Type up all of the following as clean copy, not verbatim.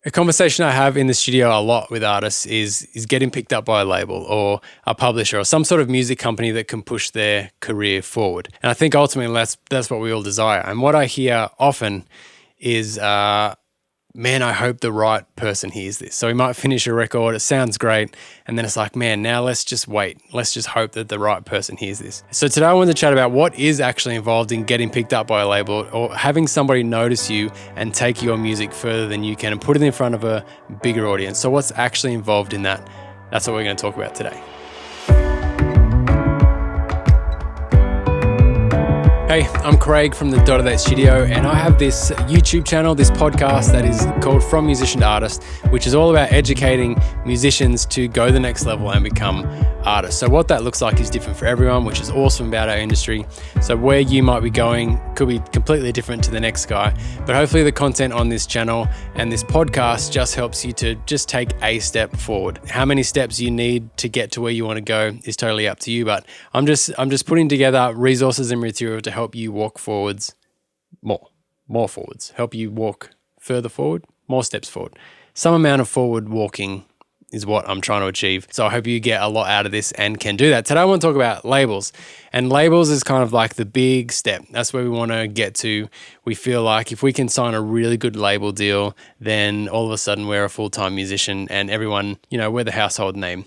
A conversation I have in the studio a lot with artists is getting picked up by a label or a publisher or some sort of music company that can push their career forward. And I think ultimately that's what we all desire. And what I hear often is, man, I hope the right person hears this. So we might finish a record, it sounds great, and then it's like, man, now let's just wait. Let's just hope that the right person hears this. So today I wanted to chat about what is actually involved in getting picked up by a label or having somebody notice you and take your music further than you can and put it in front of a bigger audience. So what's actually involved in that? That's what we're going to talk about today. Hey, I'm Craig from the Dot of That Studio, and I have this YouTube channel, this podcast that is called From Musician to Artist, which is all about educating musicians to go the next level and become artists. So what that looks like is different for everyone, which is awesome about our industry. So where you might be going could be completely different to the next guy, but hopefully the content on this channel and this podcast just helps you to just take a step forward. How many steps you need to get to where you want to go is totally up to you, but I'm just putting together resources and material to help you walk forwards more forwards, help you walk further forward, more steps forward. Some amount of forward walking is what I'm trying to achieve. So I hope you get a lot out of this and can do that. Today I want to talk about labels. And labels is kind of like the big step. That's where we want to get to. We feel like if we can sign a really good label deal, then all of a sudden we're a full-time musician and everyone, we're the household name.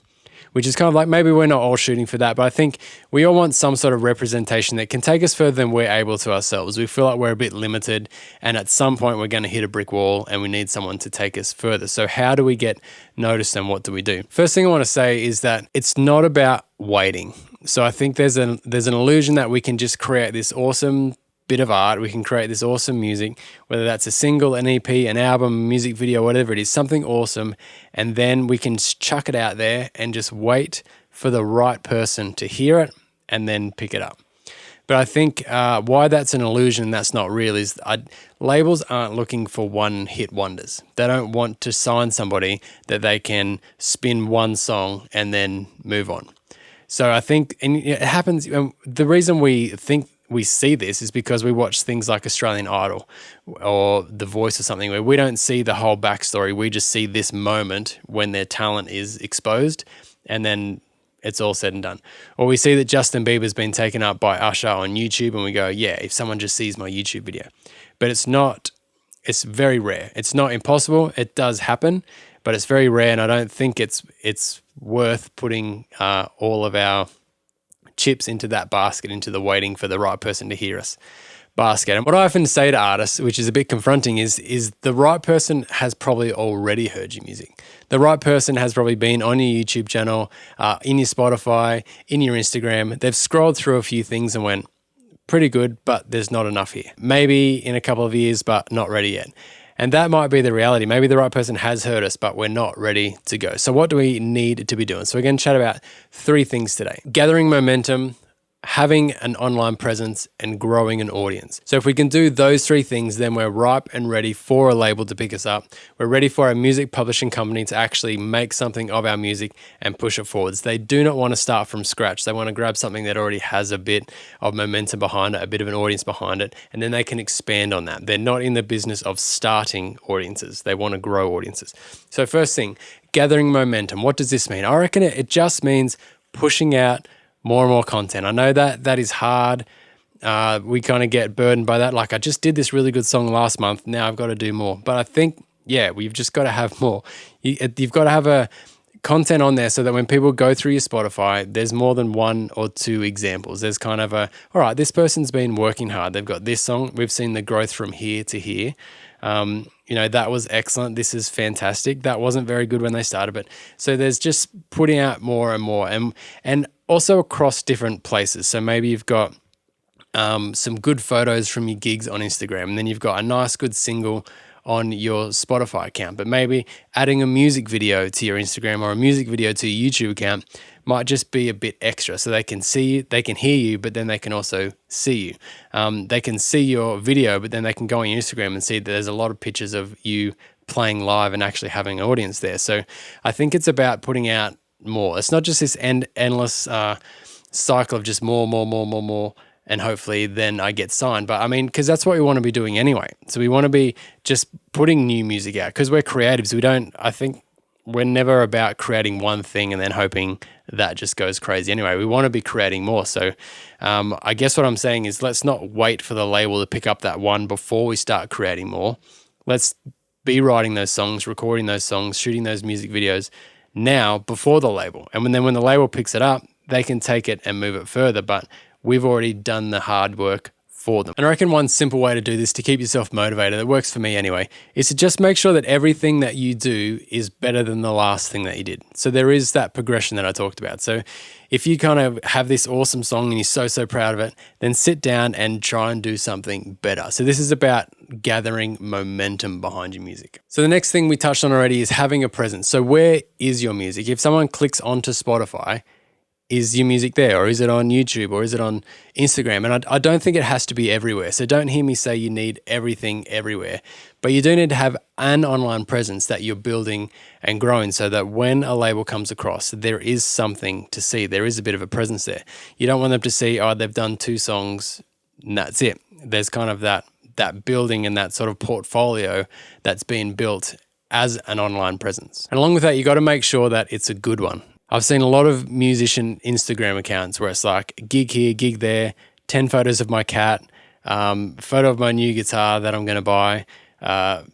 Which is kind of like, maybe we're not all shooting for that, but I think we all want some sort of representation that can take us further than we're able to ourselves. We feel like we're a bit limited, and at some point we're going to hit a brick wall and we need someone to take us further. So how do we get noticed and what do we do? First thing I want to say is that it's not about waiting. So I think there's an illusion that we can just create this awesome bit of art, we can create this awesome music, whether that's a single, an EP, an album, music video, whatever it is, something awesome, and then we can chuck it out there and just wait for the right person to hear it and then pick it up. But I think why that's an illusion, that's not real, is labels aren't looking for one-hit wonders. They don't want to sign somebody that they can spin one song and then move on. So I think, and it happens, the reason we think we see this is because we watch things like Australian Idol or The Voice or something where we don't see the whole backstory. We just see this moment when their talent is exposed and then it's all said and done. Or we see that Justin Bieber's been taken up by Usher on YouTube and we go, yeah, if someone just sees my YouTube video. But it's very rare. It's not impossible. It does happen, but it's very rare, and I don't think it's worth putting all of our chips into that basket, into the waiting for the right person to hear us basket. And what I often say to artists, which is a bit confronting, is the right person has probably already heard your music. The right person has probably been on your YouTube channel, in your Spotify, in your Instagram. They've scrolled through a few things and went, pretty good, but there's not enough here. Maybe in a couple of years, but not ready yet. And that might be the reality. Maybe the right person has heard us, but we're not ready to go. So what do we need to be doing? So we're going to chat about 3 things today. Gathering momentum, having an online presence, and growing an audience. So if we can do those 3 things, then we're ripe and ready for a label to pick us up. We're ready for a music publishing company to actually make something of our music and push it forwards. They do not want to start from scratch. They want to grab something that already has a bit of momentum behind it, a bit of an audience behind it, and then they can expand on that. They're not in the business of starting audiences. They want to grow audiences. So first thing, gathering momentum. What does this mean? I reckon it just means pushing out more and more content. I know that is hard. We kind of get burdened by that. Like, I just did this really good song last month. Now I've got to do more. But I think, we've just got to have more. You've got to have a content on there so that when people go through your Spotify, there's more than 1 or 2 examples. There's kind of all right, this person's been working hard. They've got this song. We've seen the growth from here to here. That was excellent. This is fantastic. That wasn't very good when they started, but so there's just putting out more and more and also across different places. So maybe you've got some good photos from your gigs on Instagram, and then you've got a nice good single on your Spotify account, but maybe adding a music video to your Instagram or a music video to your YouTube account might just be a bit extra. So they can see you, they can hear you, but then they can also see you. They can see your video, but then they can go on your Instagram and see that there's a lot of pictures of you playing live and actually having an audience there. So I think it's about putting out more. It's not just this endless cycle of just more. and hopefully then I get signed. But I mean, because that's what we want to be doing anyway. So we want to be just putting new music out because we're creatives. I think we're never about creating one thing and then hoping that just goes crazy anyway. We want to be creating more. So I guess what I'm saying is let's not wait for the label to pick up that one before we start creating more. Let's be writing those songs, recording those songs, shooting those music videos now before the label. And when the label picks it up, they can take it and move it further. But we've already done the hard work for them. And I reckon one simple way to do this to keep yourself motivated, that works for me anyway, is to just make sure that everything that you do is better than the last thing that you did. So there is that progression that I talked about. So if you kind of have this awesome song and you're so proud of it, then sit down and try and do something better. So this is about gathering momentum behind your music. So the next thing we touched on already is having a presence. So where is your music? If someone clicks onto Spotify, is your music there, or is it on YouTube, or is it on Instagram? And I don't think it has to be everywhere. So don't hear me say you need everything everywhere, but you do need to have an online presence that you're building and growing so that when a label comes across, there is something to see. There is a bit of a presence there. You don't want them to see, oh, they've done 2 songs and that's it. There's kind of that building and that sort of portfolio that's been built as an online presence. And along with that, you got to make sure that it's a good one. I've seen a lot of musician Instagram accounts where it's like gig here, gig there, 10 photos of my cat, photo of my new guitar that I'm going to buy,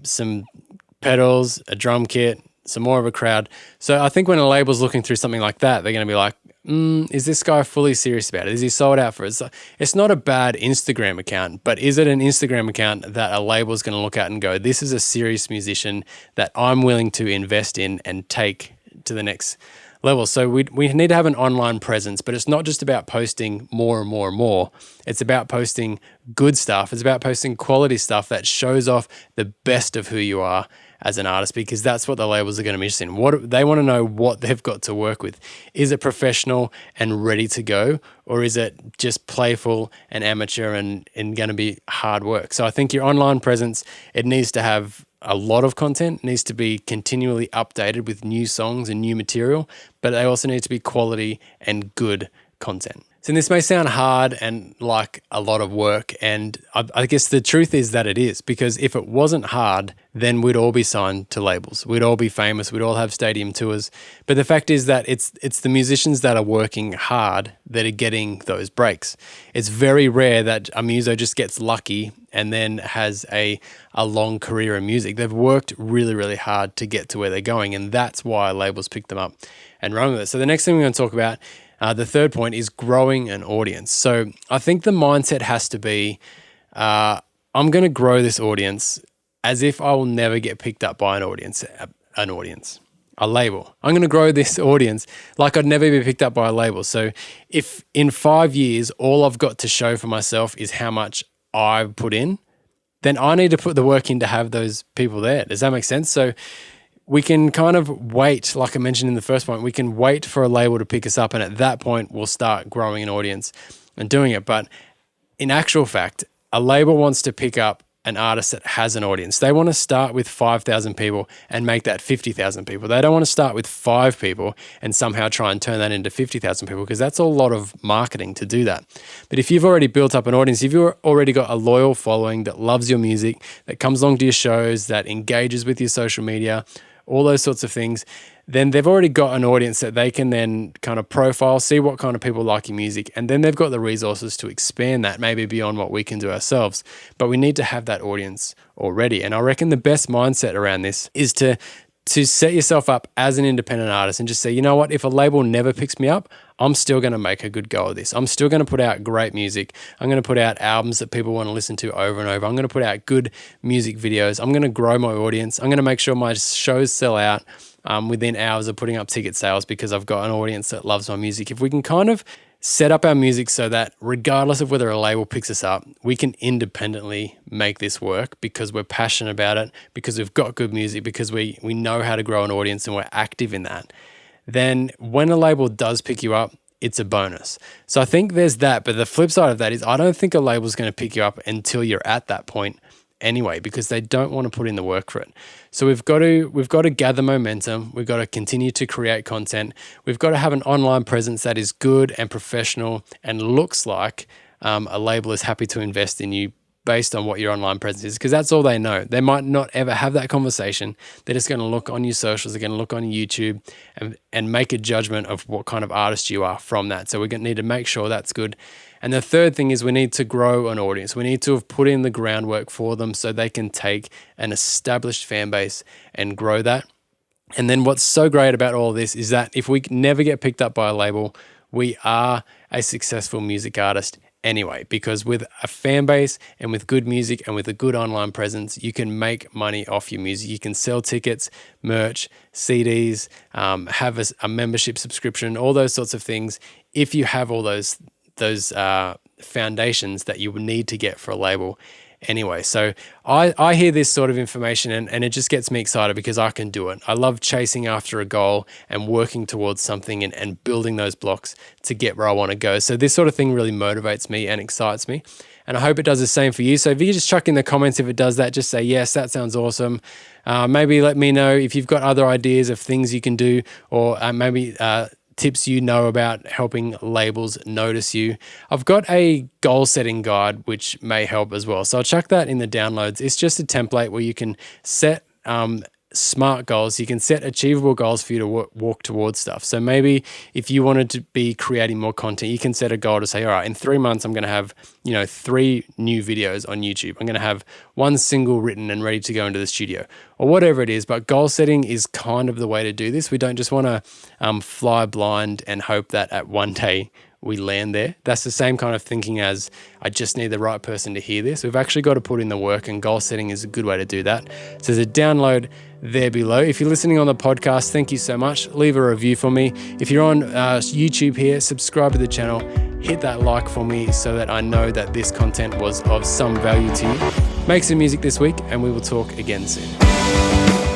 some pedals, a drum kit, some more of a crowd. So I think when a label's looking through something like that, they're going to be like, is this guy fully serious about it? Is he sold out for it? It's not a bad Instagram account, but is it an Instagram account that a label's going to look at and go, this is a serious musician that I'm willing to invest in and take to the next level? So we need to have an online presence, but it's not just about posting more and more and more. It's about posting good stuff. It's about posting quality stuff that shows off the best of who you are as an artist, because that's what the labels are going to be interested in. What they want to know, what they've got to work with. Is it professional and ready to go, or is it just playful and amateur and going to be hard work? So I think your online presence, it needs to have a lot of content, needs to be continually updated with new songs and new material, but they also need to be quality and good content. So this may sound hard and like a lot of work, and I guess the truth is that it is, because if it wasn't hard, then we'd all be signed to labels. We'd all be famous. We'd all have stadium tours. But the fact is that it's the musicians that are working hard that are getting those breaks. It's very rare that a muso just gets lucky and then has a long career in music. They've worked really, really hard to get to where they're going, and that's why labels pick them up and run with it. So the next thing we're going to talk about, the third point, is growing an audience. So I think the mindset has to be, I'm going to grow this audience as if I will never get picked up by a label. I'm going to grow this audience like I'd never be picked up by a label. So if in 5 years, all I've got to show for myself is how much I've put in, then I need to put the work in to have those people there. Does that make sense? So we can kind of wait, like I mentioned in the first point, we can wait for a label to pick us up, and at that point, we'll start growing an audience and doing it. But in actual fact, a label wants to pick up an artist that has an audience. They want to start with 5,000 people and make that 50,000 people. They don't want to start with 5 people and somehow try and turn that into 50,000 people, because that's a lot of marketing to do that. But if you've already built up an audience, if you've already got a loyal following that loves your music, that comes along to your shows, that engages with your social media, all those sorts of things, then they've already got an audience that they can then kind of profile, see what kind of people like your music, and then they've got the resources to expand that maybe beyond what we can do ourselves. But we need to have that audience already. And I reckon the best mindset around this is to set yourself up as an independent artist and just say, you know what, if a label never picks me up, I'm still going to make a good go of this. I'm still going to put out great music. I'm going to put out albums that people want to listen to over and over. I'm going to put out good music videos. I'm going to grow my audience. I'm going to make sure my shows sell out within hours of putting up ticket sales, because I've got an audience that loves my music. If we can kind of set up our music so that regardless of whether a label picks us up, we can independently make this work because we're passionate about it, because we've got good music, because we know how to grow an audience and we're active in that, then when a label does pick you up, it's a bonus. So I think there's that. But the flip side of that is I don't think a label's going to pick you up until you're at that point anyway, because they don't want to put in the work for it. So we've got to gather momentum. We've got to continue to create content. We've got to have an online presence that is good and professional and looks like a label is happy to invest in you based on what your online presence is, because that's all they know. They might not ever have that conversation. They're just going to look on your socials, they're going to look on YouTube and make a judgment of what kind of artist you are from that. So we're going to need to make sure that's good. And the third thing is we need to grow an audience. We need to have put in the groundwork for them so they can take an established fan base and grow that. And then what's so great about all this is that if we never get picked up by a label, we are a successful music artist anyway, because with a fan base and with good music and with a good online presence, you can make money off your music. You can sell tickets, merch, CDs, have a membership subscription, all those sorts of things. If you have all those foundations that you would need to get for a label anyway. So I hear this sort of information and it just gets me excited because I can do it. I love chasing after a goal and working towards something and building those blocks to get where I want to go. So this sort of thing really motivates me and excites me. And I hope it does the same for you. So if you just chuck in the comments if it does that, just say, yes, that sounds awesome. Maybe let me know if you've got other ideas of things you can do, or maybe tips you know about helping labels notice you. I've got a goal setting guide which may help as well. So I'll chuck that in the downloads. It's just a template where you can set smart goals. You can set achievable goals for you to walk towards stuff. So maybe if you wanted to be creating more content, you can set a goal to say, all right, in 3 months, I'm going to have, 3 new videos on YouTube. I'm going to have 1 single written and ready to go into the studio, or whatever it is. But goal setting is kind of the way to do this. We don't just want to fly blind and hope that at one day we land there. That's the same kind of thinking as I just need the right person to hear this. We've actually got to put in the work, and goal setting is a good way to do that. So there's a download there below. If you're listening on the podcast, thank you so much. Leave a review for me. If you're on YouTube here, subscribe to the channel, hit that like for me so that I know that this content was of some value to you. Make some music this week and we will talk again soon.